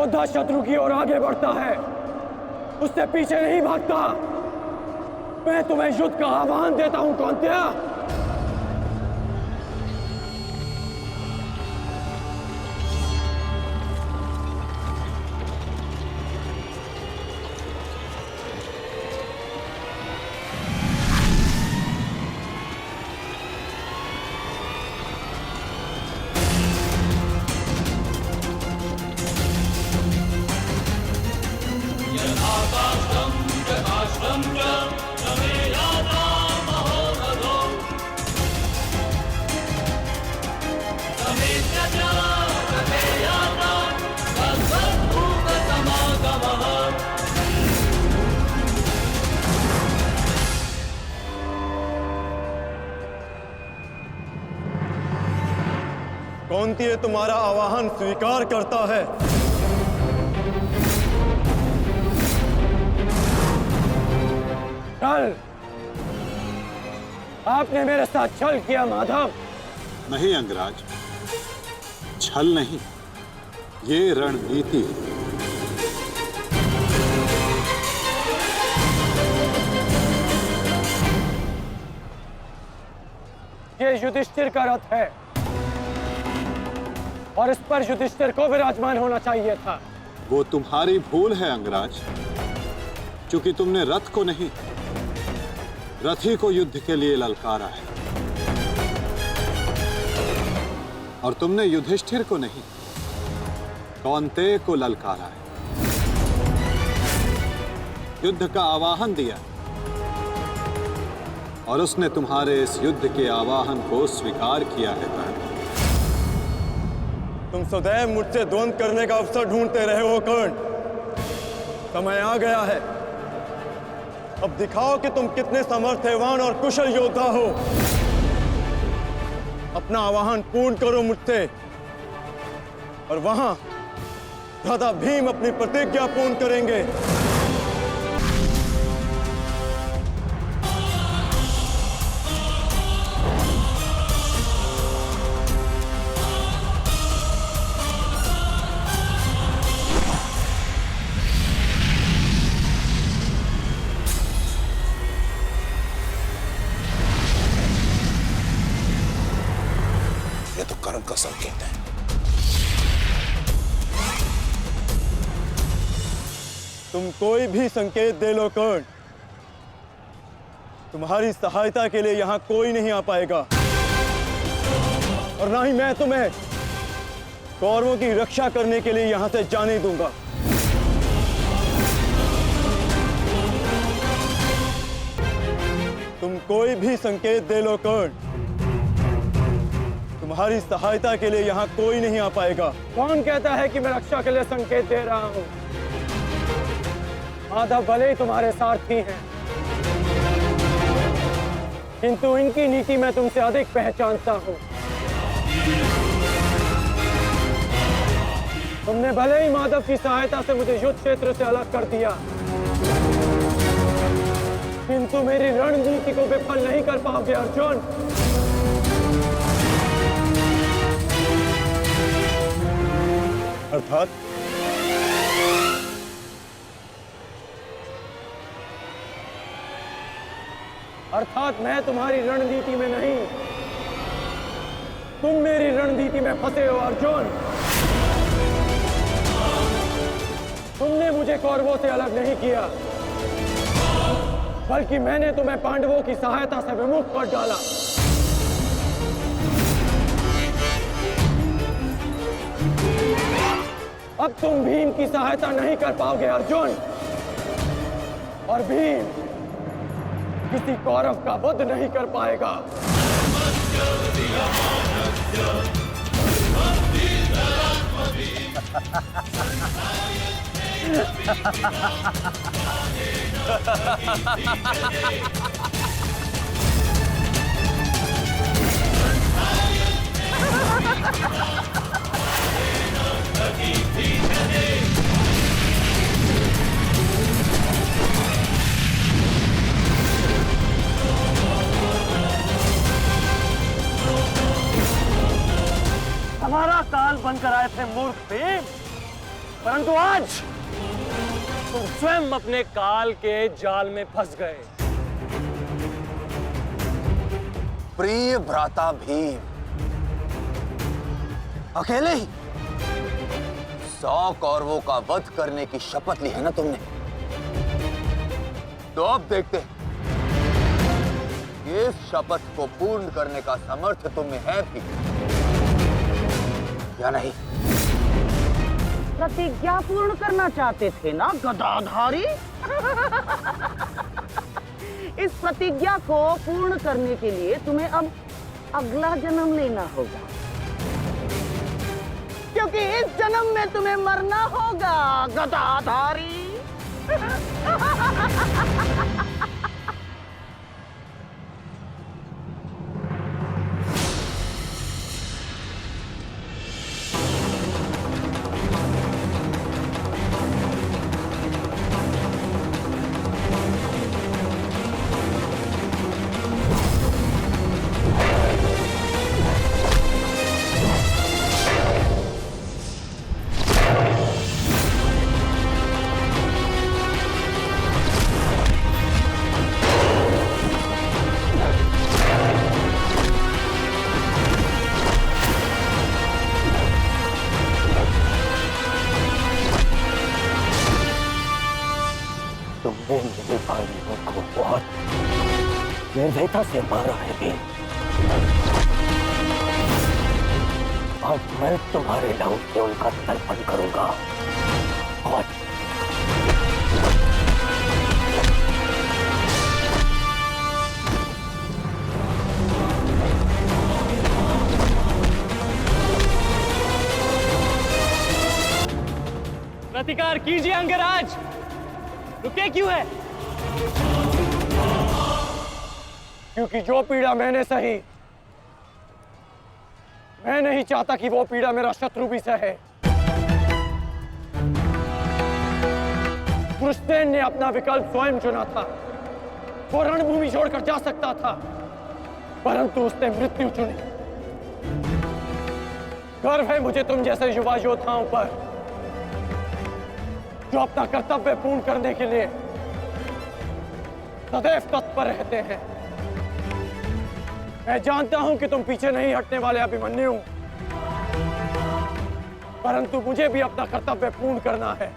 योद्धा शत्रु की ओर आगे बढ़ता है, उससे पीछे नहीं भागता। मैं तुम्हें युद्ध का आह्वान देता हूं कौंतेय। कौंतेय तुम्हारा आवाहन स्वीकार करता है। छल, आपने मेरे साथ छल किया माधव। नहीं अंगराज, छल नहीं, ये रणनीति है। ये युधिष्ठिर का रथ है और इस पर युधिष्ठिर को विराजमान होना चाहिए था। वो तुम्हारी भूल है अंगराज, क्योंकि तुमने रथ को नहीं, रथी को युद्ध के लिए ललकारा है। और तुमने युधिष्ठिर को नहीं, कौंतेय को ललकारा है, युद्ध का आवाहन दिया और उसने तुम्हारे इस युद्ध के आवाहन को स्वीकार किया है। तुम सदैव मुझसे द्वंद्व करने का अवसर ढूंढते रहे हो कर्ण। समय आ गया है, अब दिखाओ कि तुम कितने समर्थवान और कुशल योद्धा हो। अपना आवाहन पूर्ण करो मुझसे और वहां भ्राता भीम अपनी प्रतिज्ञा पूर्ण करेंगे। कर्म का संकेत है। तुम कोई भी संकेत दे लो कर्ण, तुम्हारी सहायता के लिए यहां कोई नहीं आ पाएगा और ना ही मैं तुम्हें कौरवों की रक्षा करने के लिए यहां से जाने दूंगा। तुम कोई भी संकेत दे लो कर्ण, तुम्हारी सहायता के लिए यहां कोई नहीं आ पाएगा। कौन कहता है कि मैं रक्षा के लिए संकेत दे रहा हूं? माधव भले ही तुम्हारे सारथी हैं, किंतु इनकी नीति मैं तुमसे अधिक पहचानता हूं। तुमने भले ही माधव की सहायता से मुझे युद्ध क्षेत्र से अलग कर दिया, किंतु मेरी रणनीति को विफल नहीं कर पाओगे अर्जुन। अर्थात मैं तुम्हारी रणनीति में नहीं, तुम मेरी रणनीति में फंसे हो अर्जुन। तुमने मुझे कौरवों से अलग नहीं किया, बल्कि मैंने तुम्हें पांडवों की सहायता से विमुख कर डाला। अब तुम भीम की सहायता नहीं कर पाओगे अर्जुन, और भीम किसी कौरव का वध नहीं कर पाएगा। हमारा काल बनकर आए थे मूर्ख भीम, परंतु आज तुम स्वयं अपने काल के जाल में फंस गए। प्रिय भ्राता भीम, अकेले ही 100 कौरवों का वध करने की शपथ ली है ना तुमने? तो अब देखते हैं इस शपथ को पूर्ण करने का सामर्थ्य तुम में है भी या नहीं। प्रतिज्ञा पूर्ण करना चाहते थे ना गदाधारी? इस प्रतिज्ञा को पूर्ण करने के लिए तुम्हें अब अगला जन्म लेना होगा, क्योंकि इस जन्म में तुम्हें मरना होगा गदाधारी। तुमने मेरे भाइयों को बहुत निर्दयता से मारा है भीम। अब मैं तुम्हारे लहू से उनका तर्पण करूंगा। और प्रतिकार कीजिए अंगराज, रुके क्यों है? क्योंकि जो पीड़ा मैंने सही, मैं नहीं चाहता कि वो पीड़ा मेरा शत्रु भी सहे। पुरुषसेन ने अपना विकल्प स्वयं चुना था। वो रणभूमि छोड़कर जा सकता था, परंतु उसने मृत्यु चुनी। गर्व है मुझे तुम जैसे युवा योद्धाओं पर, जो अपना कर्तव्य पूर्ण करने के लिए सदैव तत्पर रहते हैं। मैं जानता हूं कि तुम पीछे नहीं हटने वाले अभिमन्यु, परंतु मुझे भी अपना कर्तव्य पूर्ण करना है।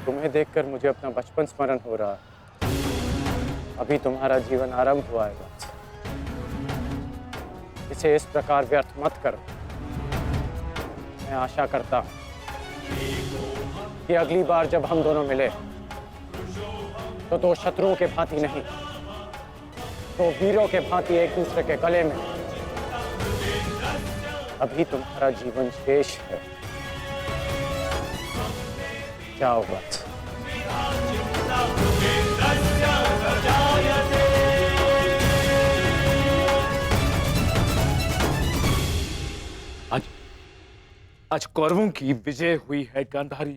तुम्हें देखकर मुझे अपना बचपन स्मरण हो रहा है। अभी तुम्हारा जीवन आरंभ हुआ है बस। इसे इस प्रकार व्यर्थ मत करो। मैं आशा करता हूं कि अगली बार जब हम दोनों मिले तो दो शत्रुओं के भांति नहीं, तो वीरों के भांति एक दूसरे के गले में। अभी तुम्हारा जीवन शेष है। जाओ बस। आज कौरवों की विजय हुई है गांधारी।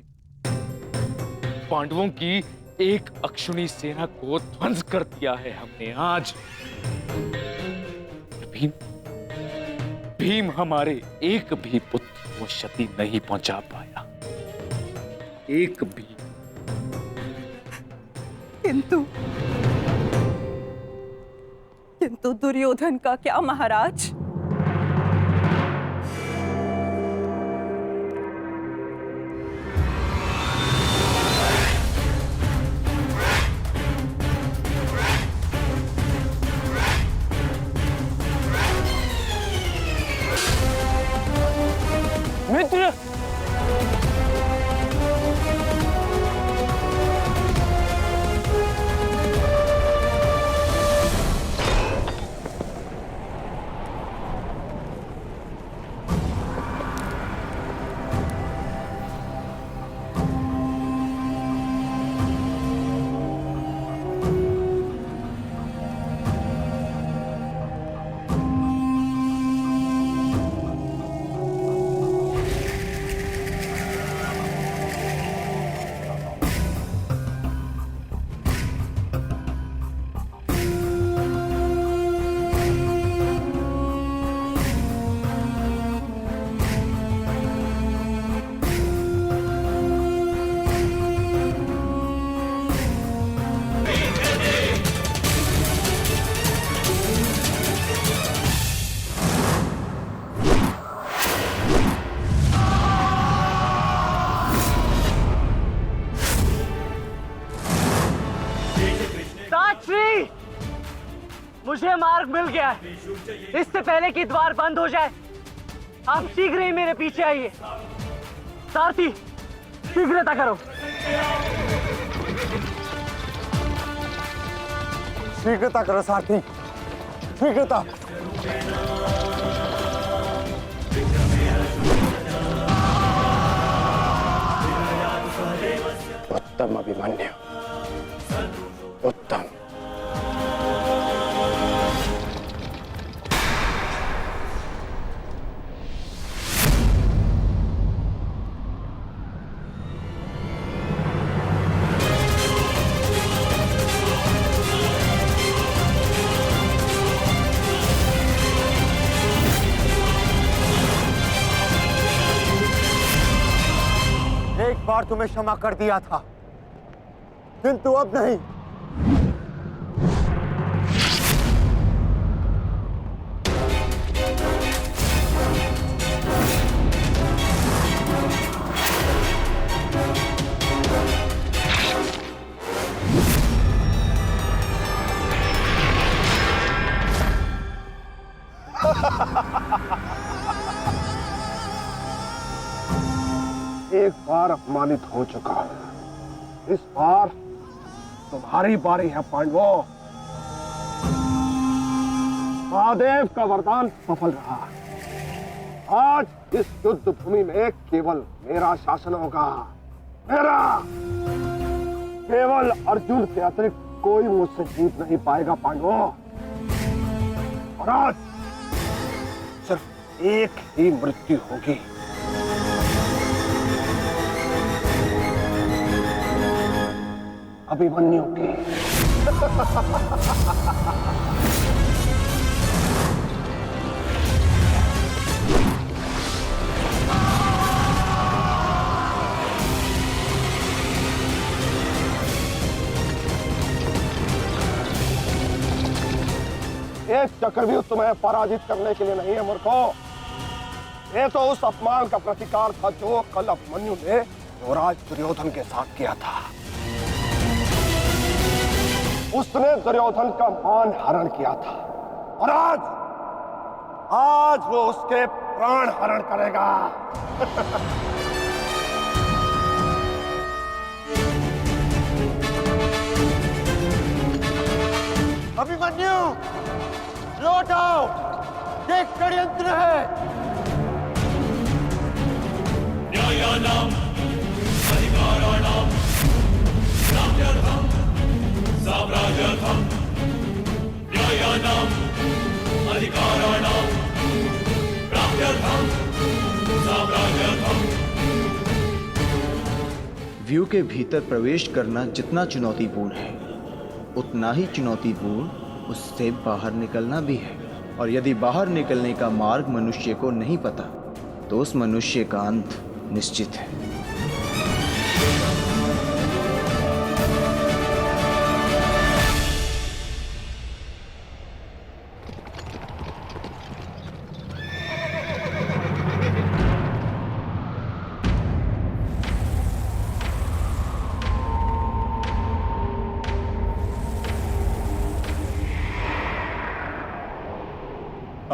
पांडवों की एक अक्षुणी सेना को ध्वंस कर दिया है हमने आज। भीम भीम हमारे एक भी पुत्र को क्षति नहीं पहुंचा पाया, एक भी। किंतु दुर्योधन का क्या महाराज? मित्र, साक्षी, मुझे मार्ग मिल गया है। इससे पहले कि द्वार बंद हो जाए, आप शीघ्र ही मेरे पीछे आइए। सारथी, शीघ्रता करो। शीघ्रता करो सारथी, शीघ्रता। उत्तम अभिमन्यु, उत्तम। एक बार तुम्हें क्षमा कर दिया था, किंतु अब नहीं। एक बार अपमानित हो चुका हूं, इस बार तुम्हारी बारी है पांडवों। महादेव का वरदान सफल रहा। आज इस युद्ध भूमि में केवल मेरा शासन होगा, मेरा। केवल अर्जुन के अतिरिक्त कोई मुझसे जीत नहीं पाएगा पांडवों। और आज सिर्फ एक ही मृत्यु होगी। अभिमन्यु की। एक चक्रव्यूह तुम्हें पराजित करने के लिए नहीं है मूर्खों। ये तो उस अपमान का प्रतिकार था जो कल अभिमन्यु ने युवराज दुर्योधन के साथ किया था। उसने दुर्योधन का मान हरण किया था और आज वो उसके प्राण हरण करेगा। अभिमन्यु, लौट आओ, देख षड्यंत्र है। न्यायानां अधिकाराणां प्राप्त्यर्थं साम्राज्यर्थं न्यायानां अधिकाराणां प्राप्त्यर्थं साम्राज्यर्थं चक्रव्यूह के भीतर प्रवेश करना जितना चुनौतीपूर्ण है, उतना ही चुनौतीपूर्ण उससे बाहर निकलना भी है। और यदि बाहर निकलने का मार्ग मनुष्य को नहीं पता, तो उस मनुष्य का अंत निश्चित है।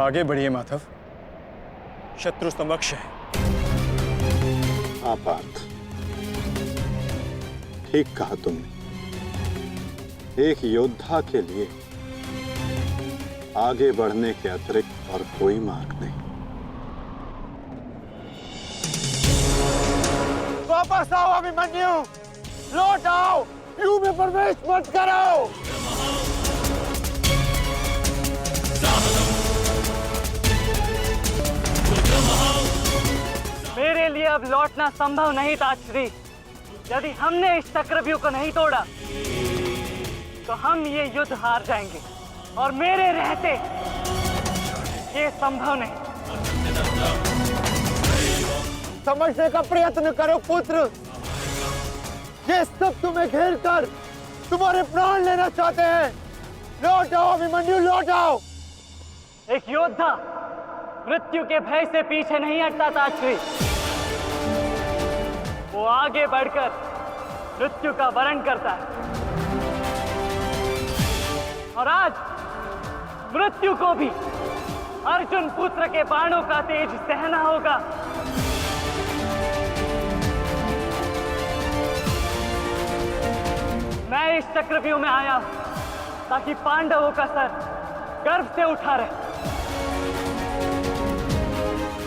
आगे बढ़िए माधव, शत्रु समक्ष है। हाँ पार्थ, ठीक कहा तुमने। एक योद्धा के लिए आगे बढ़ने के अतिरिक्त और कोई मार्ग नहीं। वापस आओ अभिमन्यु, लौट आओ, व्यू में प्रवेश मत करो। मेरे लिए अब लौटना संभव नहीं था श्री। यदि हमने इस चक्रव्यूह को नहीं तोड़ा तो हम ये युद्ध हार जाएंगे, और मेरे रहते ये संभव नहीं। समझने का प्रयत्न करो पुत्र, ये सब तुम्हें घेर कर तुम्हारे प्राण लेना चाहते हैं। लौट आओ अभिमन्यु, लौट आओ। एक योद्धा मृत्यु के भय से पीछे नहीं हटता था श्री। वो आगे बढ़कर मृत्यु का वरण करता है, और आज मृत्यु को भी अर्जुन पुत्र के बाणों का तेज सहना होगा। मैं इस चक्रव्यूह में आया हूं ताकि पांडवों का सर गर्व से उठा रहे।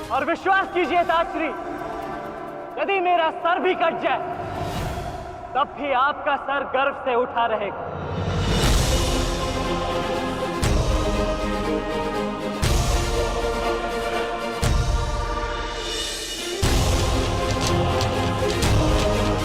और विश्वास कीजिए ताश्री, यदि मेरा सर भी कट जाए तब भी आपका सर गर्व से उठा रहेगा।